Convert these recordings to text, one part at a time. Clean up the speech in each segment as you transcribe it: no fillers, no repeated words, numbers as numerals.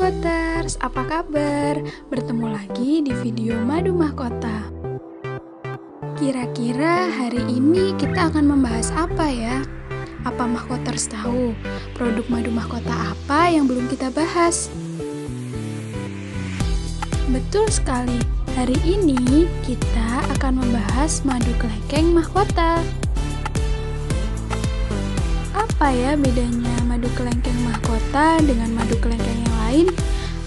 Mahkoters, apa kabar? Bertemu lagi di video Madu Mahkota. Kira-kira hari ini kita akan membahas apa ya? Apa Mahkoters tahu produk madu mahkota apa yang belum kita bahas? Betul sekali, hari ini kita akan membahas madu kelengkeng mahkota. Apa ya bedanya madu kelengkeng mahkota dengan madu kelengkeng yang lain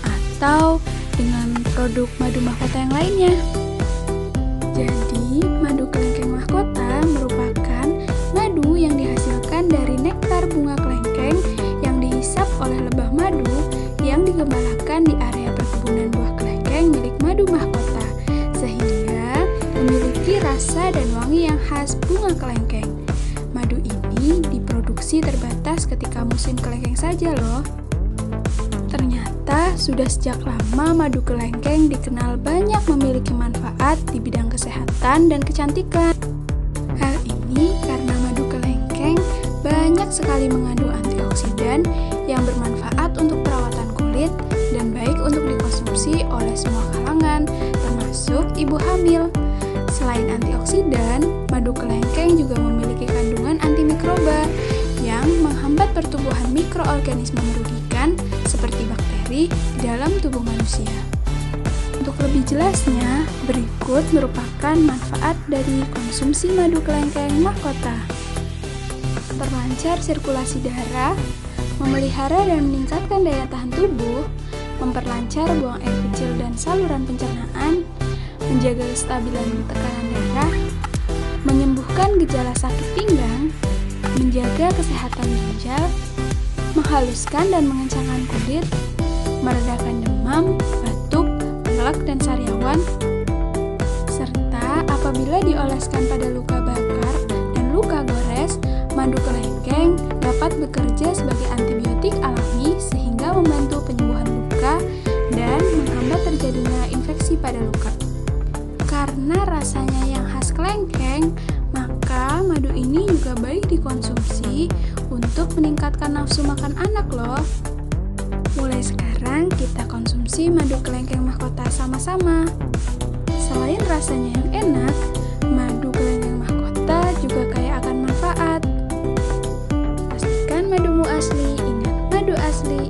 atau dengan produk madu mahkota yang lainnya? Jadi, madu kelengkeng mahkota merupakan madu yang dihasilkan dari nektar bunga kelengkeng yang dihisap oleh lebah madu yang digembalakan di area perkebunan buah kelengkeng milik madu mahkota, sehingga memiliki rasa dan wangi yang khas bunga kelengkeng. Madu ini diproduksi terbatas ketika musim kelengkeng saja loh. Ternyata sudah sejak lama madu kelengkeng dikenal banyak memiliki manfaat di bidang kesehatan dan kecantikan. Hal ini karena madu kelengkeng banyak sekali mengandung antioksidan yang bermanfaat untuk perawatan kulit dan baik untuk dikonsumsi oleh semua kalangan, termasuk ibu hamil. Selain antioksidan, madu kelengkeng juga memiliki kandungan antimikroba yang menghambat pertumbuhan mikroorganisme merugikan seperti bakteri dalam tubuh manusia. Untuk lebih jelasnya, berikut merupakan manfaat dari konsumsi madu kelengkeng mahkota. Memperlancar sirkulasi darah, memelihara dan meningkatkan daya tahan tubuh, memperlancar buang air kecil dan saluran pencernaan, menjaga kestabilan tekanan darah, menyembuhkan gejala sakit pinggang, menjaga kesehatan ginjal, menghaluskan dan mengencangkan kulit, meredakan demam, batuk, pilek, dan sariawan, serta apabila dioleskan pada luka bakar dan luka gores, madu kelengkeng dapat bekerja sebagai antibiotik alami sehingga membantu penyembuhan luka dan menghambat terjadinya infeksi pada luka. Karena rasanya yang khas kelengkeng, maka madu ini juga baik dikonsumsi untuk meningkatkan nafsu makan anak loh. Mulai sekarang kita konsumsi madu kelengkeng mahkota sama-sama. Selain rasanya yang enak, madu kelengkeng mahkota juga kaya akan manfaat. Pastikan madumu asli, ingat madu asli.